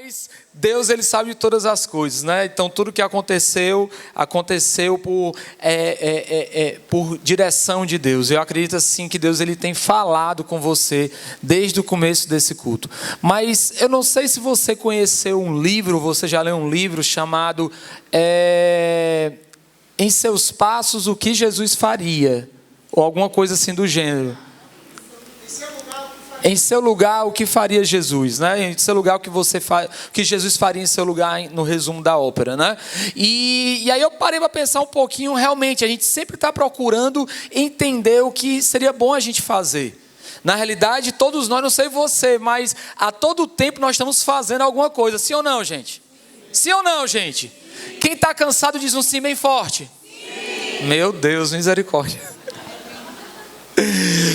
Mas Deus, ele sabe de todas as coisas, né? Então tudo que aconteceu por direção de Deus. Eu acredito assim que Deus, ele tem falado com você desde o começo desse culto. Mas eu não sei se você conheceu um livro, você já leu um livro chamado Em Seus Passos, o que Jesus faria, ou alguma coisa assim do gênero. Em seu lugar, o que faria Jesus, né? Em seu lugar, o que Jesus faria em seu lugar, no resumo da ópera, né? E aí eu parei para pensar um pouquinho, realmente, a gente sempre está procurando entender o que seria bom a gente fazer. Na realidade, todos nós, não sei você, mas a todo tempo nós estamos fazendo alguma coisa, sim ou não, gente? Sim ou não, gente? Quem está cansado diz um sim bem forte. Sim. Meu Deus, misericórdia.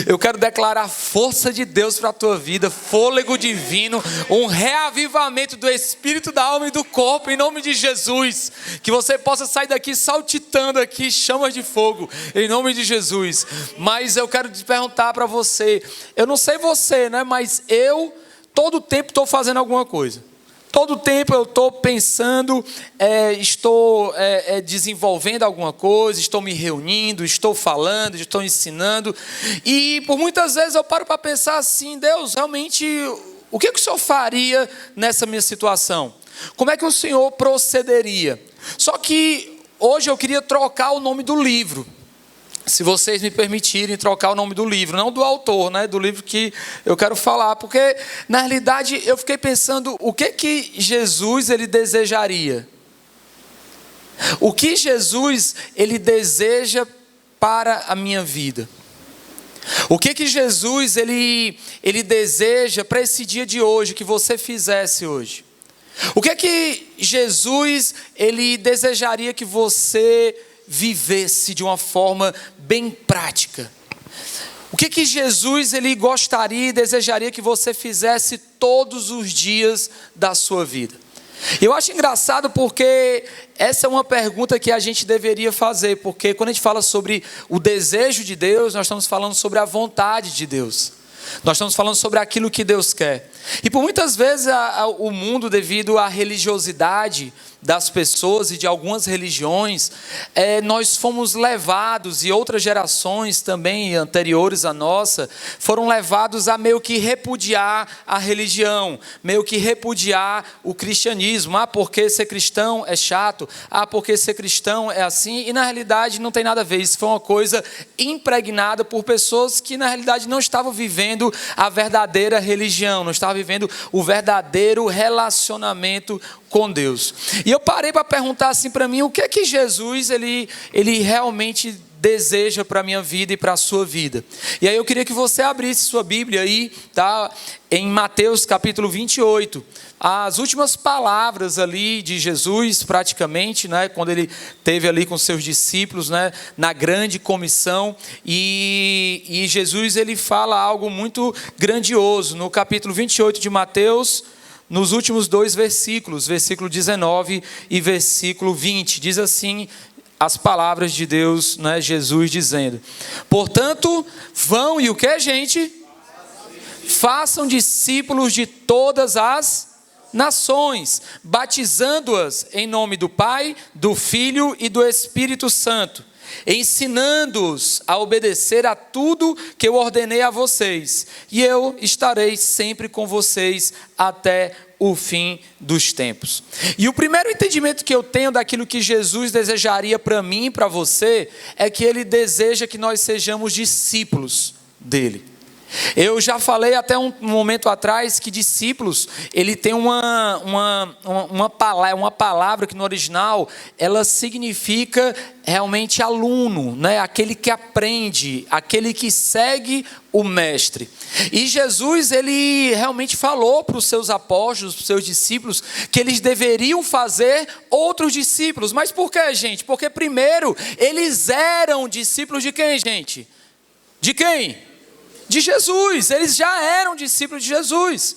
Eu quero declarar a força de Deus para a tua vida, fôlego divino, um reavivamento do espírito, da alma e do corpo, em nome de Jesus. Que você possa sair daqui saltitando aqui, chamas de fogo, em nome de Jesus. Mas eu quero te perguntar para você, eu não sei você, né? Mas eu, todo tempo estou fazendo alguma coisa. Todo tempo eu estou pensando, estou desenvolvendo alguma coisa, estou me reunindo, estou falando, estou ensinando. E por muitas vezes eu paro para pensar assim, Deus, realmente, o que o Senhor faria nessa minha situação? Como é que o Senhor procederia? Só que hoje eu queria trocar o nome do livro. Se vocês me permitirem trocar o nome do livro, não do autor, né, do livro que eu quero falar, porque na realidade eu fiquei pensando o que Jesus ele desejaria, o que Jesus ele deseja para a minha vida, o que Jesus ele deseja para esse dia de hoje que você fizesse hoje, o que Jesus ele desejaria que você vivesse de uma forma bem prática. O que Jesus ele gostaria e desejaria que você fizesse todos os dias da sua vida? Eu acho engraçado porque essa é uma pergunta que a gente deveria fazer, porque quando a gente fala sobre o desejo de Deus, nós estamos falando sobre a vontade de Deus. Nós estamos falando sobre aquilo que Deus quer. E por muitas vezes o mundo, devido à religiosidade das pessoas e de algumas religiões, nós fomos levados, e outras gerações também anteriores à nossa, foram levados a meio que repudiar a religião, meio que repudiar o cristianismo. Porque ser cristão é chato, porque ser cristão é assim, e na realidade não tem nada a ver. Isso foi uma coisa impregnada por pessoas que na realidade não estavam vivendo a verdadeira religião, não estavam vivendo o verdadeiro relacionamento com Deus. E eu parei para perguntar assim para mim, o que é que Jesus ele realmente deseja para a minha vida e para a sua vida? E aí eu queria que você abrisse sua Bíblia aí, tá? Em Mateus capítulo 28, as últimas palavras ali de Jesus, praticamente, né? Quando ele esteve ali com seus discípulos, né? Na grande comissão, e Jesus ele fala algo muito grandioso, no capítulo 28 de Mateus, nos últimos 2 versículos, versículo 19 e versículo 20, diz assim as palavras de Deus, né? Jesus dizendo: portanto, vão e o que, gente? Façam discípulos de todas as nações, batizando-as em nome do Pai, do Filho e do Espírito Santo, ensinando-os a obedecer a tudo que eu ordenei a vocês, e eu estarei sempre com vocês até o fim dos tempos. E o primeiro entendimento que eu tenho daquilo que Jesus desejaria para mim e para você, é que ele deseja que nós sejamos discípulos dele. Eu já falei até um momento atrás que discípulos, ele tem uma palavra que no original ela significa realmente aluno, né? Aquele que aprende, aquele que segue o mestre. E Jesus ele realmente falou para os seus apóstolos, para os seus discípulos, que eles deveriam fazer outros discípulos. Mas por quê, gente? Porque primeiro eles eram discípulos de quem, gente? De quem? De Jesus. Eles já eram discípulos de Jesus.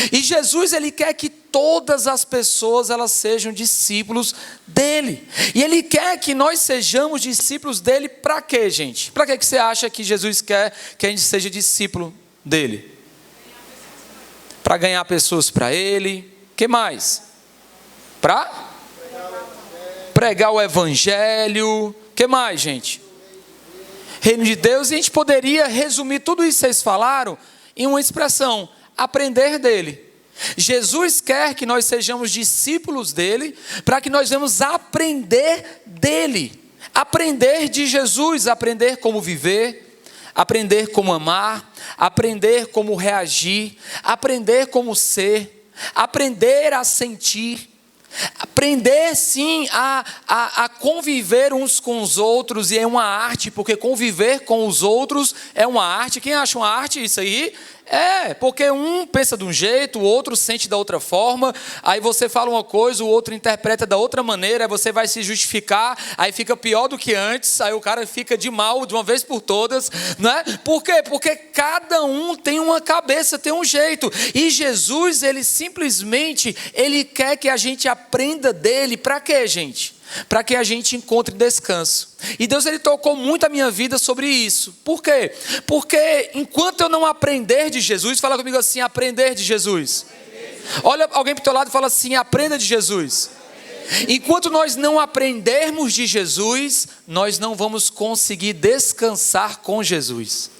E Jesus ele quer que todas as pessoas elas sejam discípulos dele. E ele quer que nós sejamos discípulos dele para quê, gente? Para que você acha que Jesus quer que a gente seja discípulo dele? Para ganhar pessoas para ele, Que mais? Para pregar o evangelho. Que mais, gente? Reino de Deus. E a gente poderia resumir tudo isso que vocês falaram em uma expressão: aprender dele. Jesus quer que nós sejamos discípulos dele, para que nós venhamos aprender dele, aprender de Jesus, aprender como viver, aprender como amar, aprender como reagir, aprender como ser, aprender a sentir, aprender sim a conviver uns com os outros. E é uma arte, porque conviver com os outros é uma arte. Quem acha uma arte isso aí? Porque um pensa de um jeito, o outro sente da outra forma, aí você fala uma coisa, o outro interpreta da outra maneira, aí você vai se justificar, aí fica pior do que antes, aí o cara fica de mal de uma vez por todas, né? Por quê? Porque cada um tem uma cabeça, tem um jeito, e Jesus, ele simplesmente, ele quer que a gente aprenda dele. Para quê, gente? Para que a gente encontre descanso. E Deus, ele tocou muito a minha vida sobre isso. Por quê? Porque enquanto eu não aprender de Jesus, fala comigo assim: aprender de Jesus. Olha alguém para o teu lado e fala assim: aprenda de Jesus. Enquanto nós não aprendermos de Jesus, nós não vamos conseguir descansar com Jesus.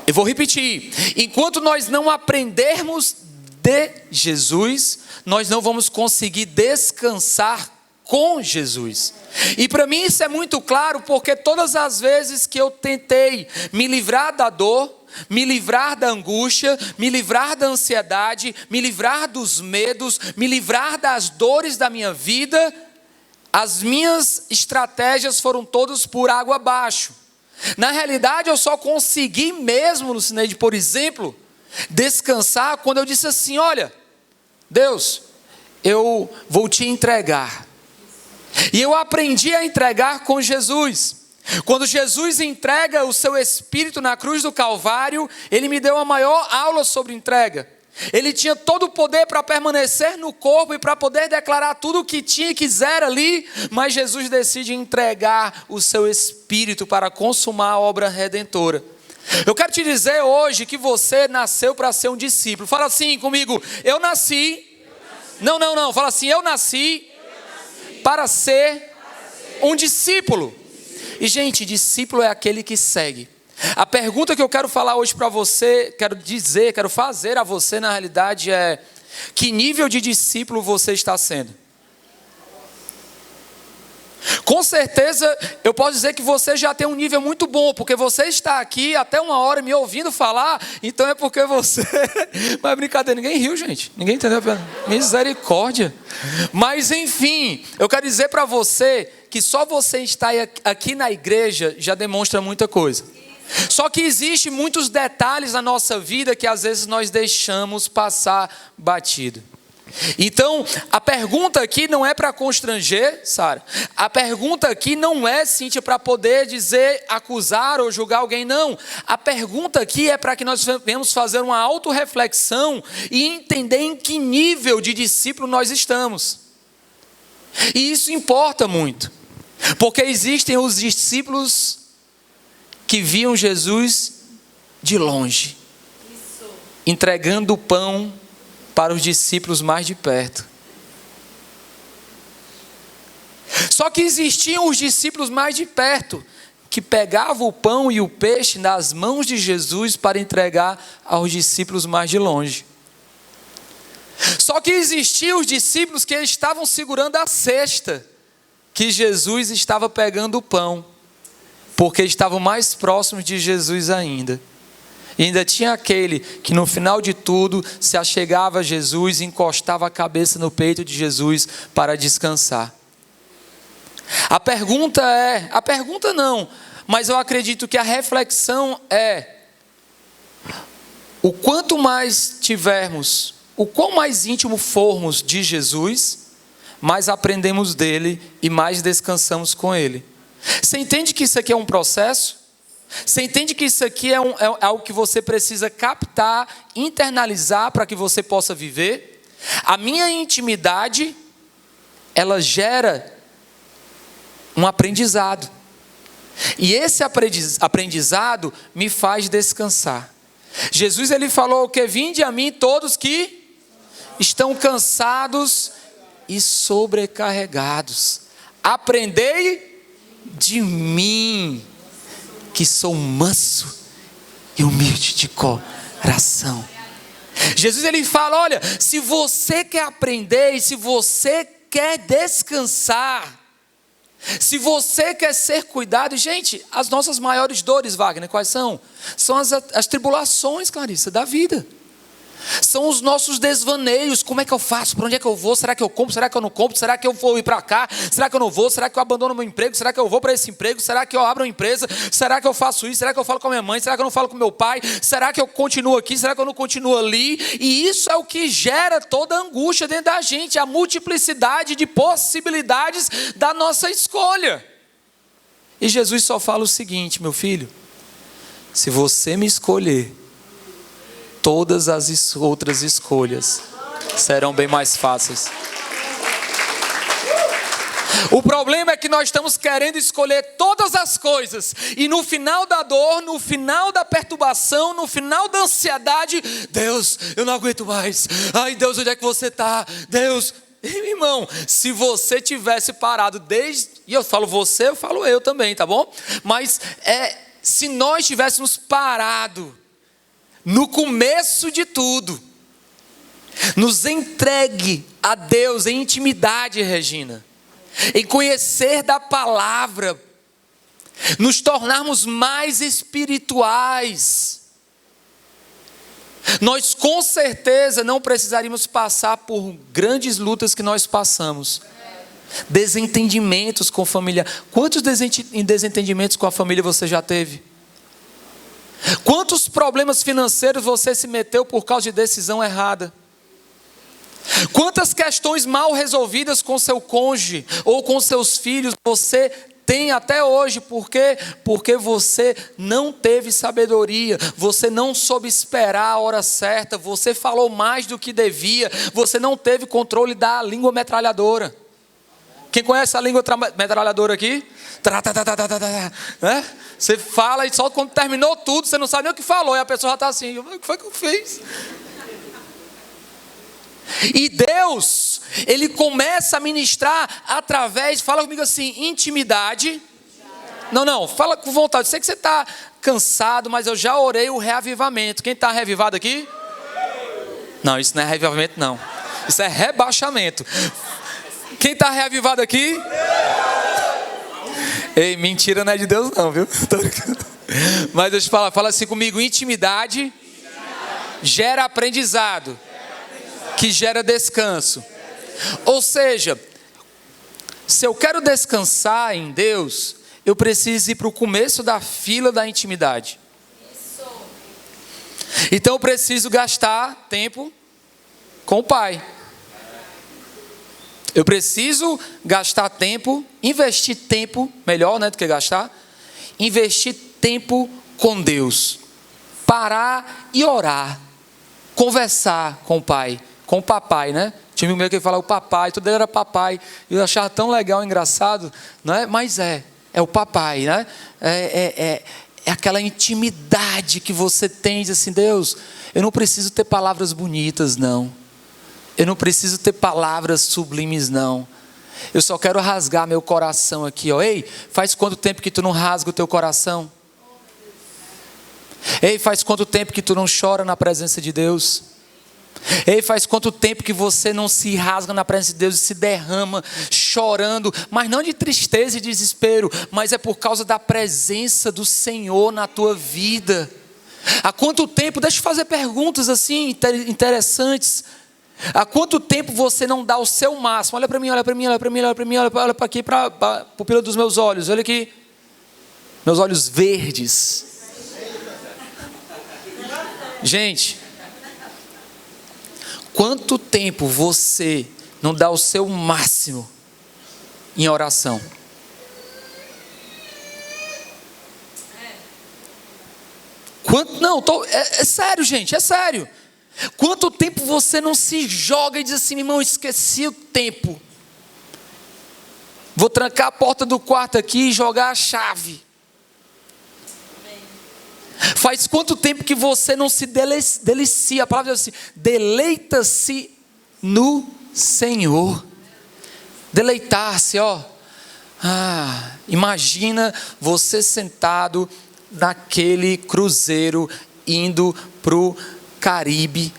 Eu vou repetir: enquanto nós não aprendermos de Jesus, nós não vamos conseguir descansar com Jesus. E para mim isso é muito claro, porque todas as vezes que eu tentei me livrar da dor, me livrar da angústia, me livrar da ansiedade, me livrar dos medos, me livrar das dores da minha vida, as minhas estratégias foram todas por água abaixo. Na realidade, eu só consegui mesmo, Lucineide, por exemplo, descansar quando eu disse assim: olha, Deus, eu vou te entregar. E eu aprendi a entregar com Jesus. Quando Jesus entrega o seu Espírito na cruz do Calvário, ele me deu a maior aula sobre entrega. Ele tinha todo o poder para permanecer no corpo e para poder declarar tudo o que tinha e quiser ali, mas Jesus decide entregar o seu Espírito para consumar a obra redentora. Eu quero te dizer hoje que você nasceu para ser um discípulo. Fala assim comigo: eu nasci. Não, fala assim: eu nasci para ser um discípulo. E gente, discípulo é aquele que segue. A pergunta que eu quero falar hoje para você, quero fazer a você na realidade é: que nível de discípulo você está sendo? Com certeza eu posso dizer que você já tem um nível muito bom, porque você está aqui até 1 hora me ouvindo falar, então é porque você... Mas brincadeira, ninguém riu, gente, ninguém entendeu? Misericórdia. Mas enfim, eu quero dizer para você que só você estar aqui na igreja já demonstra muita coisa. Só que existem muitos detalhes na nossa vida que às vezes nós deixamos passar batido. Então, a pergunta aqui não é para constranger, Sara. A pergunta aqui não é, Cíntia, para poder dizer, acusar ou julgar alguém, não. A pergunta aqui é para que nós venhamos fazer uma autorreflexão e entender em que nível de discípulo nós estamos. E isso importa muito, porque existem os discípulos que viam Jesus de longe, entregando o pão para os discípulos mais de perto. Só que existiam os discípulos mais de perto, que pegavam o pão e o peixe nas mãos de Jesus para entregar aos discípulos mais de longe. Só que existiam os discípulos que estavam segurando a cesta, que Jesus estava pegando o pão, porque estavam mais próximos de Jesus ainda. E ainda tinha aquele que no final de tudo se achegava a Jesus e encostava a cabeça no peito de Jesus para descansar. A pergunta não, mas eu acredito que a reflexão é: o quanto mais tivermos, o quão mais íntimo formos de Jesus, mais aprendemos dele e mais descansamos com ele. Você entende que isso aqui é um processo? Você entende que isso aqui é algo que você precisa captar, internalizar para que você possa viver? A minha intimidade, ela gera um aprendizado. E esse aprendizado me faz descansar. Jesus, ele falou o que? Vinde a mim todos que estão cansados e sobrecarregados. Aprendei de mim, que sou manso e humilde de coração. Jesus ele fala, olha, se você quer aprender e se você quer descansar, se você quer ser cuidado, gente, as nossas maiores dores, Wagner, quais são? São as tribulações, Clarissa, da vida. São os nossos desvaneios. Como é que eu faço? Para onde é que eu vou? Será que eu compro? Será que eu não compro? Será que eu vou ir para cá? Será que eu não vou? Será que eu abandono meu emprego? Será que eu vou para esse emprego? Será que eu abro uma empresa? Será que eu faço isso? Será que eu falo com a minha mãe? Será que eu não falo com meu pai? Será que eu continuo aqui? Será que eu não continuo ali? E isso é o que gera toda a angústia dentro da gente, a multiplicidade de possibilidades da nossa escolha. E Jesus só fala o seguinte, meu filho, se você me escolher, todas as outras escolhas serão bem mais fáceis. O problema é que nós estamos querendo escolher todas as coisas e no final da dor, no final da perturbação, no final da ansiedade, Deus, eu não aguento mais. Ai Deus, onde é que você está? Deus, irmão, se você tivesse parado desde, e eu falo você, eu falo eu também, tá bom? Mas se nós tivéssemos parado no começo de tudo, nos entregue a Deus em intimidade, Regina, em conhecer da palavra, nos tornarmos mais espirituais, nós com certeza não precisaríamos passar por grandes lutas que nós passamos. Desentendimentos com família. Quantos desentendimentos com a família você já teve? Quantos problemas financeiros você se meteu por causa de decisão errada? Quantas questões mal resolvidas com seu cônjuge ou com seus filhos você tem até hoje? Por quê? Porque você não teve sabedoria, você não soube esperar a hora certa, você falou mais do que devia, você não teve controle da língua metralhadora. Quem conhece a língua metralhadora aqui? Né? Você fala e só quando terminou tudo, você não sabe nem o que falou, e a pessoa já está assim, o que foi que eu fiz? E Deus, Ele começa a ministrar através, fala comigo assim, intimidade. Não, fala com vontade, eu sei que você está cansado, mas eu já orei o reavivamento. Quem está reavivado aqui? Não, isso não é reavivamento não, isso é rebaixamento. Quem está reavivado aqui? Ei, mentira não é de Deus não, viu? Mas deixa eu falar, fala assim comigo, intimidade gera aprendizado, que gera descanso. Ou seja, se eu quero descansar em Deus, eu preciso ir para o começo da fila da intimidade. Então eu preciso gastar tempo com o Pai. Eu preciso gastar tempo, investir tempo, melhor do que gastar, investir tempo com Deus. Parar e orar, conversar com o Pai, com o papai, né? Tinha um meu que falava o papai, tudo era papai, e eu achava tão legal, engraçado, não é? Mas é o papai, né? É aquela intimidade que você tem, diz assim, Deus, eu não preciso ter palavras bonitas, não. Eu não preciso ter palavras sublimes, não. Eu só quero rasgar meu coração aqui, ó. Ei, faz quanto tempo que tu não rasga o teu coração? Ei, faz quanto tempo que tu não chora na presença de Deus? Ei, faz quanto tempo que você não se rasga na presença de Deus e se derrama chorando, mas não de tristeza e desespero, mas é por causa da presença do Senhor na tua vida. Há quanto tempo, deixa eu fazer perguntas assim interessantes. Há quanto tempo você não dá o seu máximo? Olha para mim, olha para mim, olha para mim, olha para mim, olha para aqui, para a pupila dos meus olhos. Olha aqui, meus olhos verdes. Gente, quanto tempo você não dá o seu máximo em oração? É sério, gente, é sério. Quanto tempo você não se joga e diz assim, irmão, esqueci o tempo. Vou trancar a porta do quarto aqui e jogar a chave. Faz quanto tempo que você não se delicia, a palavra diz assim, deleita-se no Senhor. Deleitar-se, ó. Imagina você sentado naquele cruzeiro indo pro Caribe.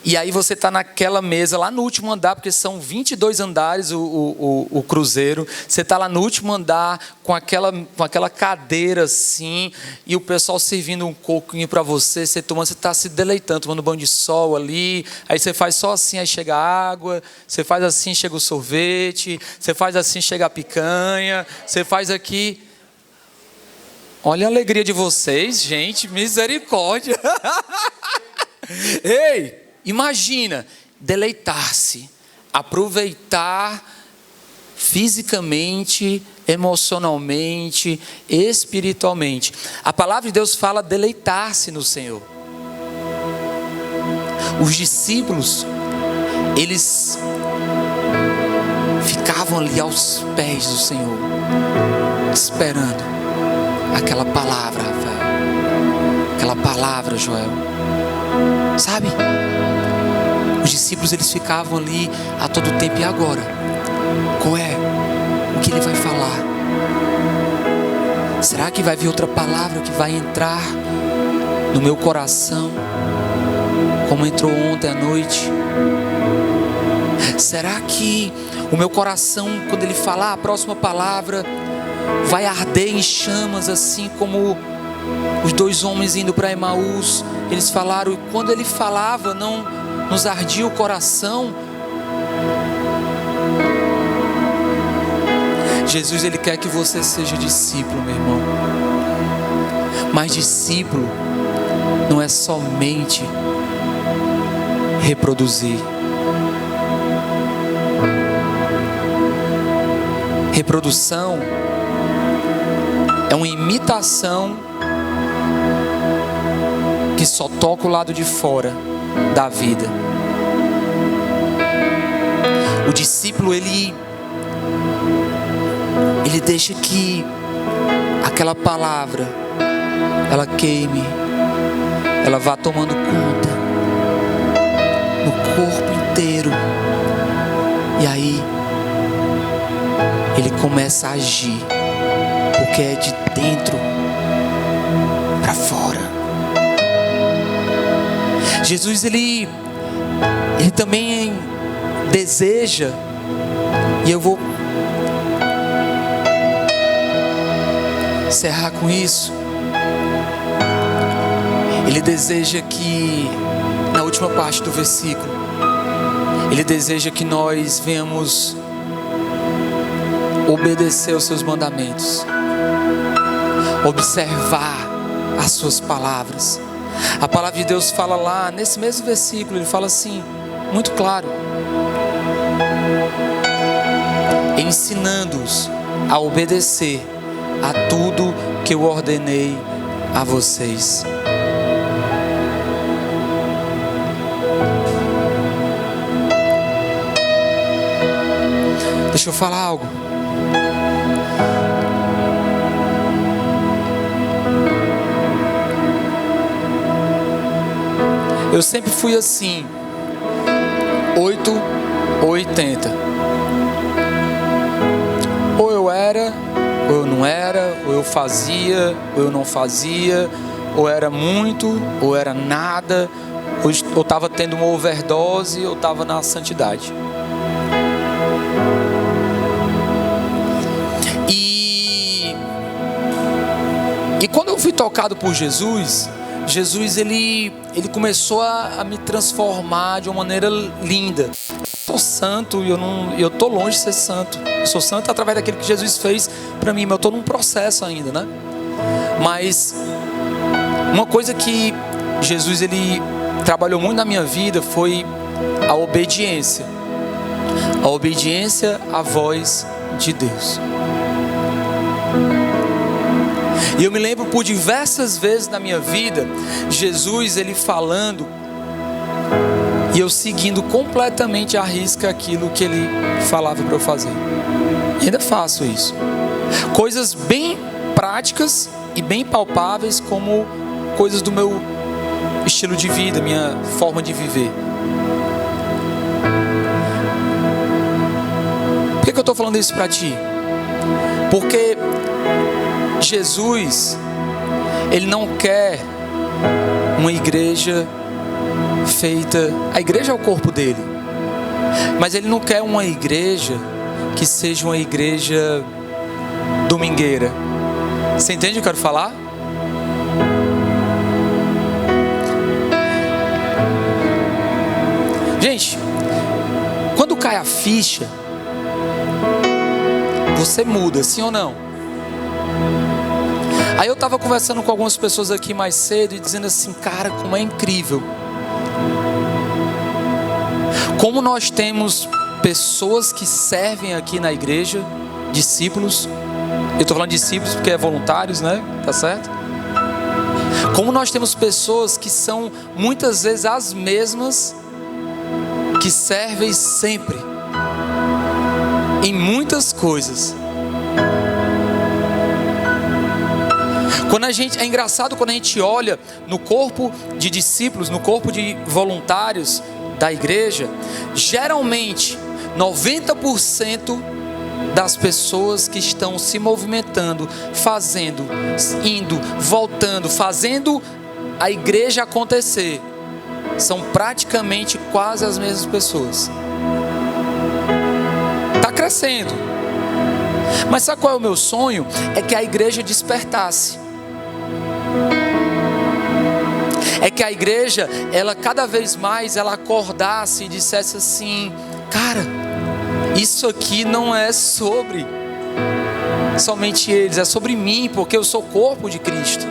E aí você está naquela mesa lá no último andar, porque são 22 andares o cruzeiro. Você está lá no último andar com aquela cadeira assim, e o pessoal servindo um coquinho para você, você está se deleitando, tomando banho de sol ali. Aí você faz só assim, aí chega a água. Você faz assim, chega o sorvete. Você faz assim, chega a picanha. Você faz aqui. Olha a alegria de vocês, gente, misericórdia. Ei! Imagina, deleitar-se, aproveitar fisicamente, emocionalmente, espiritualmente. A palavra de Deus fala deleitar-se no Senhor. Os discípulos, eles ficavam ali aos pés do Senhor, esperando aquela palavra, Rafael. Aquela palavra, Joel. Sabe? Os discípulos, eles ficavam ali a todo tempo. E agora? Qual é? O que ele vai falar? Será que vai vir outra palavra que vai entrar no meu coração, como entrou ontem à noite? Será que o meu coração, quando ele falar a próxima palavra, vai arder em chamas, assim como os dois homens indo para Emaús? Eles falaram, e quando ele falava, não nos ardia o coração. Jesus, ele quer que você seja discípulo, meu irmão. Mas discípulo não é somente reproduzir. Reprodução é uma imitação que só toca o lado de fora da vida. O discípulo, ele deixa que aquela palavra, ela queime, ela vá tomando conta no corpo inteiro. E aí ele começa a agir, porque é de dentro para fora. Jesus, ele também deseja, e eu vou encerrar com isso. Ele deseja que, na última parte do versículo, ele deseja que nós venhamos obedecer aos seus mandamentos, observar as suas palavras. A palavra de Deus fala lá, nesse mesmo versículo, ele fala assim, muito claro: ensinando-os a obedecer a tudo que eu ordenei a vocês. Deixa eu falar algo. Eu sempre fui assim, 8 ou 80. Ou eu era, ou eu não era, ou eu fazia, ou eu não fazia, ou era muito, ou era nada, ou estava tendo uma overdose, ou estava na santidade. E quando eu fui tocado por Jesus, ele começou a me transformar de uma maneira linda. Eu sou santo e eu estou longe de ser santo. Eu sou santo através daquilo que Jesus fez para mim, mas eu estou num processo ainda, né? Mas uma coisa que Jesus, ele trabalhou muito na minha vida foi a obediência. A obediência à voz de Deus. E eu me lembro por diversas vezes na minha vida, Jesus, ele falando, e eu seguindo completamente à risca aquilo que ele falava para eu fazer. E ainda faço isso. Coisas bem práticas e bem palpáveis, como coisas do meu estilo de vida, minha forma de viver. Por que eu estou falando isso para ti? Porque Jesus, Ele não quer uma igreja feita... A igreja é o corpo dele. Mas Ele não quer uma igreja que seja uma igreja domingueira. Você entende o que eu quero falar? Gente, quando cai a ficha, você muda, sim ou não? Aí eu estava conversando com algumas pessoas aqui mais cedo e dizendo assim, cara, como é incrível. Como nós temos pessoas que servem aqui na igreja, discípulos. Eu estou falando de discípulos porque é voluntários, né? Tá certo? Como nós temos pessoas que são muitas vezes as mesmas, que servem sempre, em muitas coisas. É engraçado quando a gente olha no corpo de discípulos, no corpo de voluntários da igreja, geralmente 90% das pessoas que estão se movimentando, fazendo, indo, voltando, fazendo a igreja acontecer, são praticamente quase as mesmas pessoas. Está crescendo. Mas sabe qual é o meu sonho? É que a igreja despertasse. É que a igreja, ela cada vez mais, ela acordasse e dissesse assim, cara, isso aqui não é sobre somente eles, é sobre mim, porque eu sou o corpo de Cristo.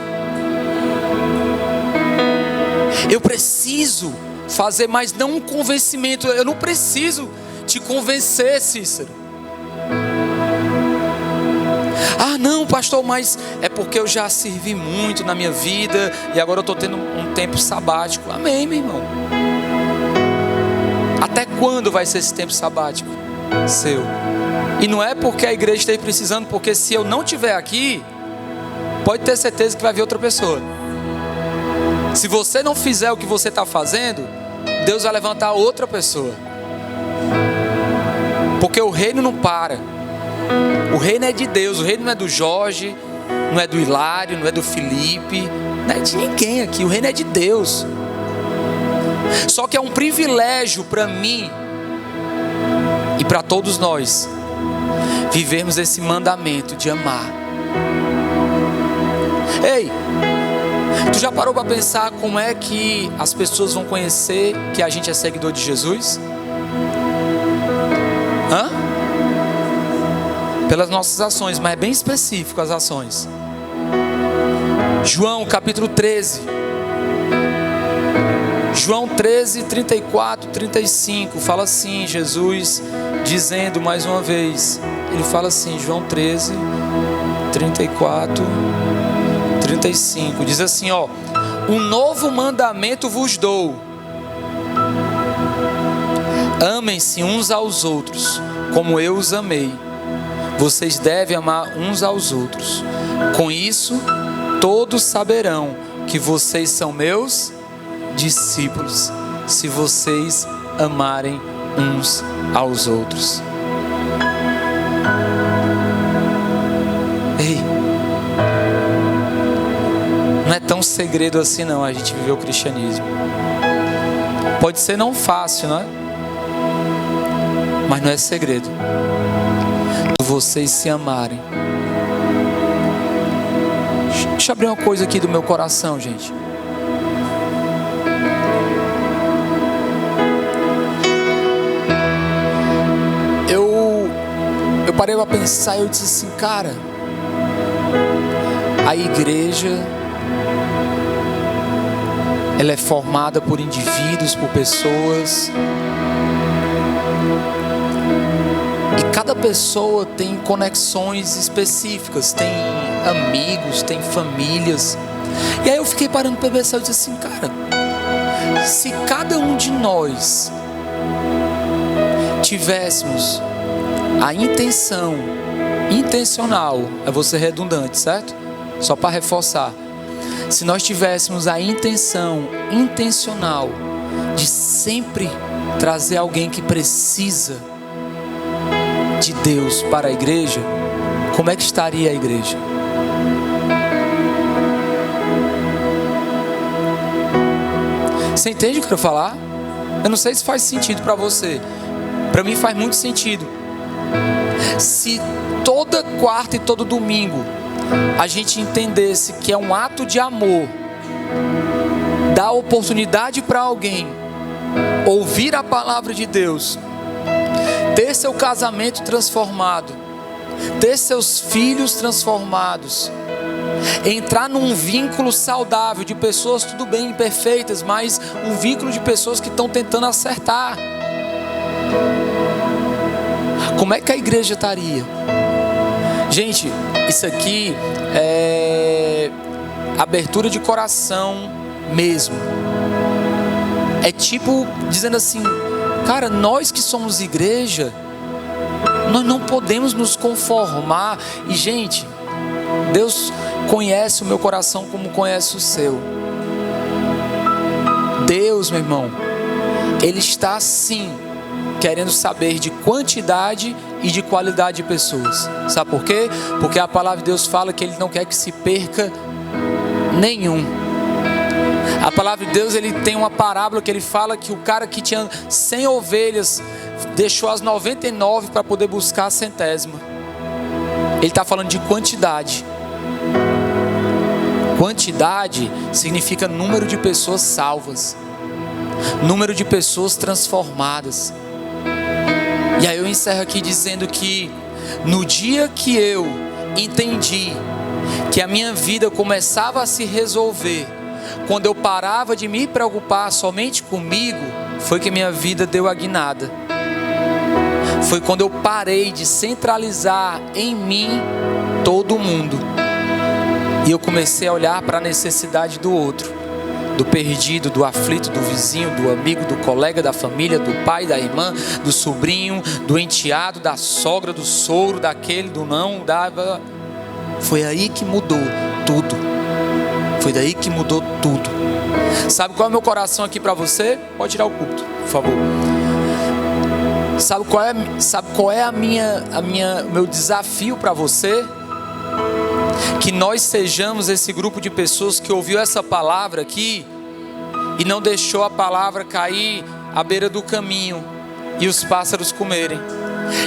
Eu preciso fazer, mas não um convencimento. Eu não preciso te convencer, Cícero. Ah não, pastor, mas é porque eu já servi muito na minha vida e agora eu estou tendo um tempo sabático. Amém, meu irmão. Até quando vai ser esse tempo sabático seu? E não é porque a igreja esteja precisando, porque se eu não estiver aqui, pode ter certeza que vai vir outra pessoa. Se você não fizer o que você está fazendo, Deus vai levantar outra pessoa. Porque o reino não para. O reino é de Deus. O reino não é do Jorge, não é do Hilário, não é do Felipe, não é de ninguém aqui. O reino é de Deus. Só que é um privilégio para mim e para todos nós vivermos esse mandamento de amar. Ei, tu já parou para pensar como é que as pessoas vão conhecer que a gente é seguidor de Jesus? Pelas nossas ações, mas é bem específico as ações. João capítulo 13. João 13, 34, 35. Fala assim, Jesus dizendo mais uma vez. Ele fala assim, João 13, 34, 35. Diz assim, ó. Um novo mandamento vos dou. Amem-se uns aos outros, como eu os amei. Vocês devem amar uns aos outros. Com isso, todos saberão que vocês são meus discípulos, se vocês amarem uns aos outros. Ei, não é tão segredo assim não, a gente viver o cristianismo. Pode ser não fácil, não é? Mas não é segredo. Vocês se amarem. Deixa eu abrir uma coisa aqui do meu coração, gente. Eu parei para pensar e eu disse assim, cara, a igreja, ela é formada por indivíduos, por pessoas. E cada pessoa tem conexões específicas, tem amigos, tem famílias. E aí eu fiquei parando para pensar e disse assim, cara, se cada um de nós tivéssemos a intencional, é você redundante, certo? Só para reforçar. Se nós tivéssemos a intencional de sempre trazer alguém que precisa de Deus para a igreja, como é que estaria a igreja? Você entende o que eu quero falar? Eu não sei se faz sentido para você. Para mim faz muito sentido. Se toda quarta e todo domingo a gente entendesse que é um ato de amor, dar oportunidade para alguém ouvir a palavra de Deus, ter seu casamento transformado, ter seus filhos transformados, entrar num vínculo saudável de pessoas, tudo bem, imperfeitas, mas um vínculo de pessoas que estão tentando acertar, como é que a igreja estaria? Gente, isso aqui é abertura de coração mesmo. É tipo dizendo assim, cara, nós que somos igreja, nós não podemos nos conformar. E gente, Deus conhece o meu coração como conhece o seu. Deus, meu irmão, Ele está sim querendo saber de quantidade e de qualidade de pessoas. Sabe por quê? Porque a palavra de Deus fala que Ele não quer que se perca nenhum. A palavra de Deus, Ele tem uma parábola que Ele fala que o cara que tinha 100 ovelhas deixou as 99 para poder buscar a 100ª. Ele está falando de quantidade. Quantidade significa número de pessoas salvas, número de pessoas transformadas. E aí eu encerro aqui dizendo que no dia que eu entendi que a minha vida começava a se resolver, quando eu parava de me preocupar somente comigo, foi que minha vida deu a guinada. Foi quando eu parei de centralizar em mim todo mundo, e eu comecei a olhar para a necessidade do outro, do perdido, do aflito, do vizinho, do amigo, do colega, da família, do pai, da irmã, do sobrinho, do enteado, da sogra, do sogro, daquele, do não, da... Foi aí que mudou tudo. Foi daí que mudou tudo. Sabe qual é o meu coração aqui para você? Pode tirar o púlpito, por favor. Sabe qual é meu desafio para você? Que nós sejamos esse grupo de pessoas que ouviu essa palavra aqui e não deixou a palavra cair à beira do caminho e os pássaros comerem,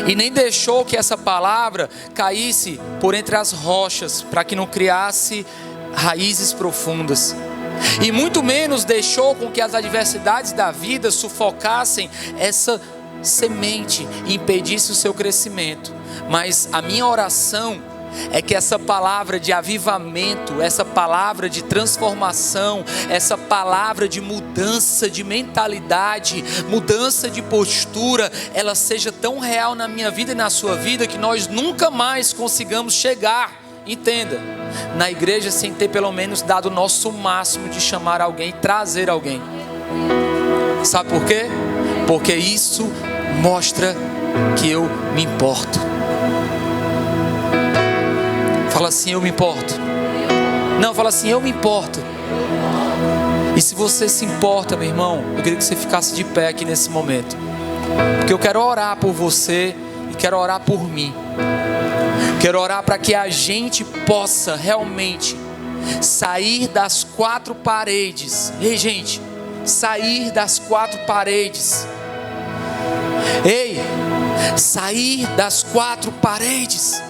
e nem deixou que essa palavra caísse por entre as rochas para que não criasse raízes profundas, e muito menos deixou com que as adversidades da vida sufocassem essa semente e impedisse o seu crescimento. Mas a minha oração é que essa palavra de avivamento, essa palavra de transformação, essa palavra de mudança de mentalidade, mudança de postura, ela seja tão real na minha vida e na sua vida, que nós nunca mais consigamos chegar, entenda, na igreja sem ter pelo menos dado o nosso máximo de chamar alguém, trazer alguém. Sabe por quê? Porque isso mostra que eu me importo. Fala assim, eu me importo. Não, fala assim, eu me importo. E se você se importa, meu irmão, eu queria que você ficasse de pé aqui nesse momento, porque eu quero orar por você e quero orar por mim. Quero orar para que a gente possa realmente sair das 4 paredes. Ei, gente, sair das 4 paredes. Ei, sair das 4 paredes.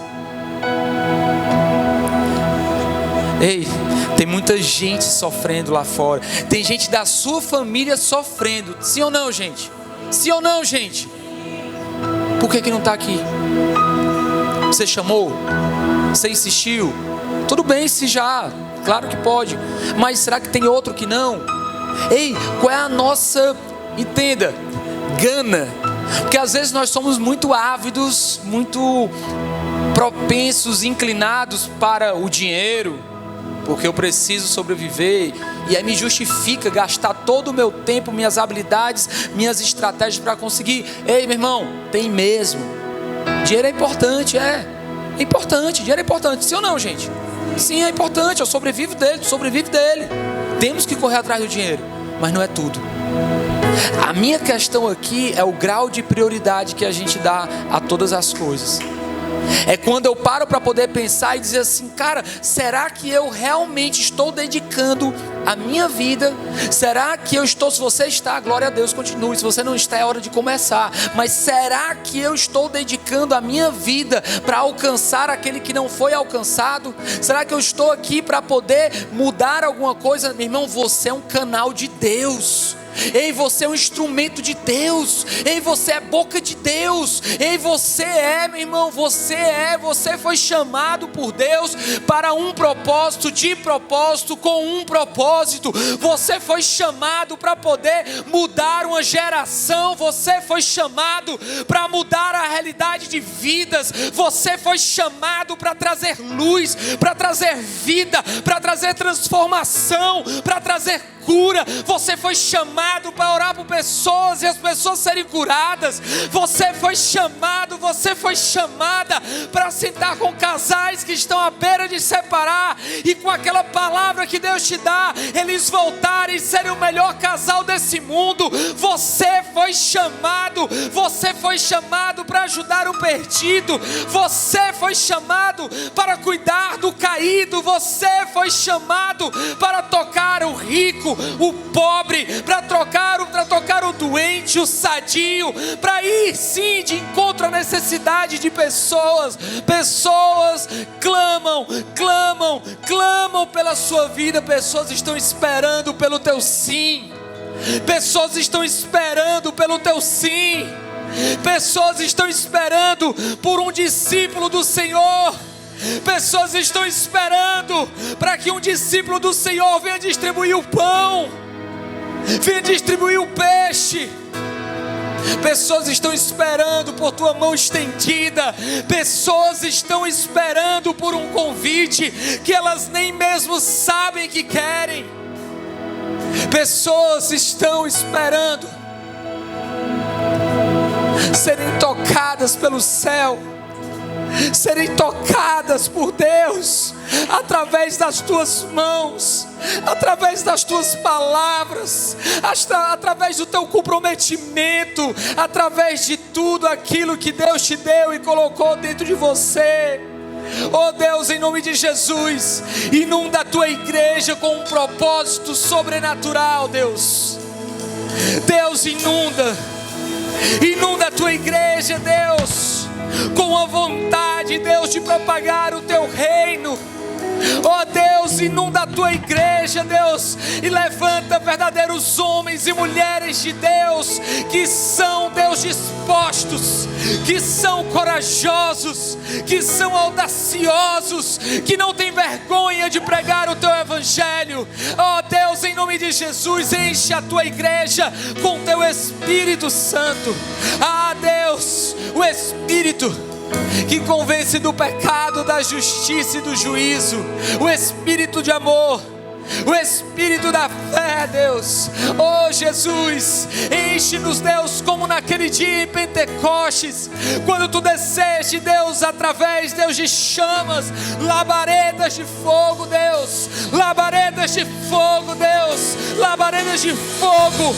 Ei, tem muita gente sofrendo lá fora. Tem gente da sua família sofrendo. Sim ou não, gente? Sim ou não, gente? Por que não está aqui? Você chamou? Você insistiu? Tudo bem se já, claro que pode. Mas será que tem outro que não? Ei, qual é a nossa, entenda, gana? Porque às vezes nós somos muito ávidos, muito propensos, inclinados para o dinheiro, porque eu preciso sobreviver, e aí me justifica gastar todo o meu tempo, minhas habilidades, minhas estratégias para conseguir. Ei, meu irmão, tem mesmo. Dinheiro é importante, é importante, dinheiro é importante, sim ou não, gente? Sim, é importante, eu sobrevivo dele, tu sobrevive dele. Temos que correr atrás do dinheiro, mas não é tudo. A minha questão aqui é o grau de prioridade que a gente dá a todas as coisas. É quando eu paro para poder pensar e dizer assim, cara, será que eu realmente estou dedicando a minha vida? Será que eu estou? Se você está, glória a Deus, continue. Se você não está, é hora de começar. Mas será que eu estou dedicando a minha vida para alcançar aquele que não foi alcançado? Será que eu estou aqui para poder mudar alguma coisa? Meu irmão, você é um canal de Deus. Ei, você é um instrumento de Deus. Ei, você é boca de Deus. Ei, você é, meu irmão, você foi chamado por Deus para um propósito, com um propósito. Você foi chamado para poder mudar uma geração. Você foi chamado para mudar a realidade de vidas. Você foi chamado para trazer luz, para trazer vida, para trazer transformação, para trazer cura. Você foi chamado para orar por pessoas e as pessoas serem curadas. Você foi chamado, você foi chamada para sentar com casais que estão à beira de separar e com aquela palavra que Deus te dá, eles voltarem e serem o melhor casal desse mundo. Você foi chamado para ajudar o perdido. Você foi chamado para cuidar do caído. Você foi chamado para tocar o rico, o pobre, para tocar o doente, o sadio, para ir sim de encontro à necessidade de pessoas. Pessoas clamam pela sua vida. Pessoas estão esperando pelo teu sim. Pessoas estão esperando pelo teu sim. Pessoas estão esperando por um discípulo do Senhor. Pessoas estão esperando para que um discípulo do Senhor venha distribuir o pão, venha distribuir o peixe. Pessoas estão esperando por tua mão estendida. Pessoas estão esperando por um convite que elas nem mesmo sabem que querem. Pessoas estão esperando serem tocadas pelo céu, serem tocadas por Deus, através das tuas mãos, através das tuas palavras, através do teu comprometimento, através de tudo aquilo que Deus te deu e colocou dentro de você. Oh Deus, em nome de Jesus, inunda a tua igreja com um propósito sobrenatural, Deus. Deus, inunda a tua igreja, Deus, com a vontade, Deus, de propagar o teu reino. Oh Deus, inunda a tua igreja, Deus, e levanta verdadeiros homens e mulheres de Deus, que são, Deus, dispostos, que são corajosos, que são audaciosos, que não têm vergonha de pregar o teu evangelho. Oh Deus, em nome de Jesus, enche a tua igreja com teu Espírito Santo. Ah Deus, o Espírito que convence do pecado, da justiça e do juízo, o Espírito de amor, o Espírito da fé, Deus. Oh Jesus, enche-nos, Deus, como naquele dia em Pentecostes, quando tu desceste, Deus, através, Deus, de chamas, labaredas de fogo, Deus, labaredas de fogo, Deus, labaredas de fogo.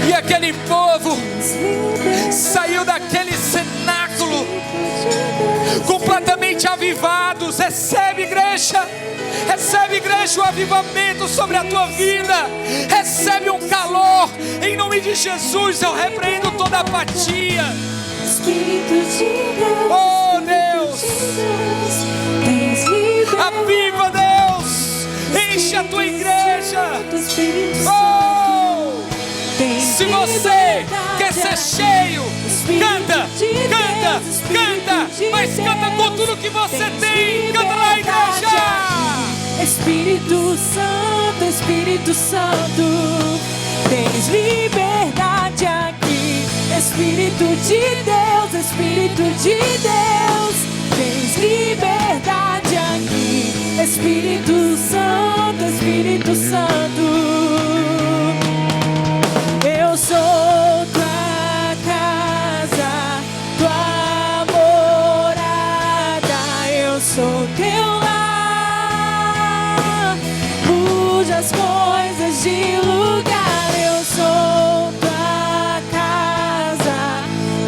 E aquele povo saiu daquele cenáculo completamente avivados. Recebe, igreja, o avivamento sobre a tua vida. Recebe um calor, em nome de Jesus. Eu repreendo toda apatia. Oh Deus, aviva, Deus, enche a tua igreja. Oh, se você quer ser cheio, canta, mas canta com tudo que você tem. Canta lá, igreja. Espírito Santo, tens liberdade aqui. Espírito de Deus, tens liberdade aqui. Espírito Santo, eu sou tua casa, tua morada, eu sou teu lar. Mude as coisas de lugar. Eu sou tua casa,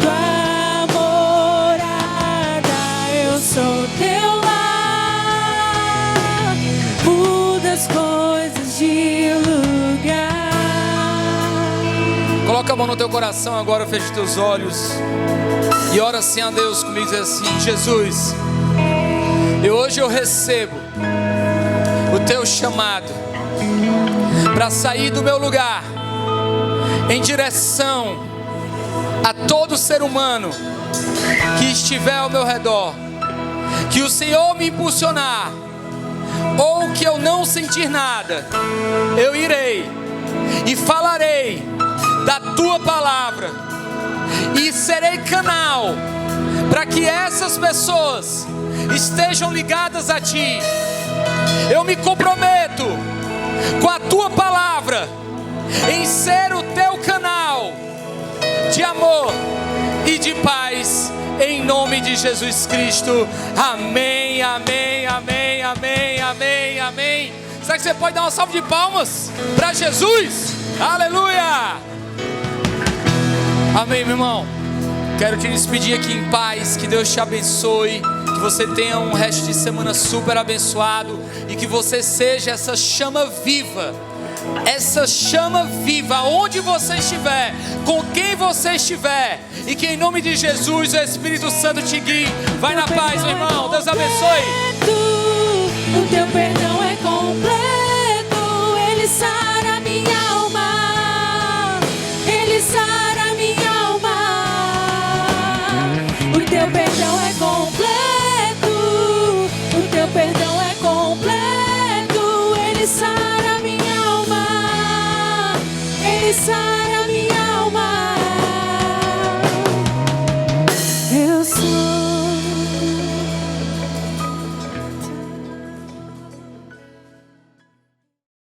tua morada. Eu sou teu lar. Muda as coisas de lugar. Coloca a mão no teu coração agora, fecha os teus olhos e ora assim a Deus comigo, diz assim: Jesus, hoje eu recebo o teu chamado para sair do meu lugar em direção a todo ser humano que estiver ao meu redor. Que o Senhor me impulsionar, ou que eu não sentir nada, eu irei e falarei da tua palavra e serei canal para que essas pessoas estejam ligadas a ti. Eu me comprometo com a tua palavra em ser o teu canal de amor e de paz, em nome de Jesus Cristo. Amém, amém, amém, amém, amém, amém. Será que você pode dar uma salva de palmas para Jesus? Aleluia! Amém, meu irmão. Quero te despedir aqui em paz. Que Deus te abençoe. Que você tenha um resto de semana super abençoado. E que você seja essa chama viva. Essa chama viva, onde você estiver, com quem você estiver. E que em nome de Jesus o Espírito Santo te guie. Vai na paz, meu irmão. Deus abençoe. O teu perdão é completo. Ele sara minha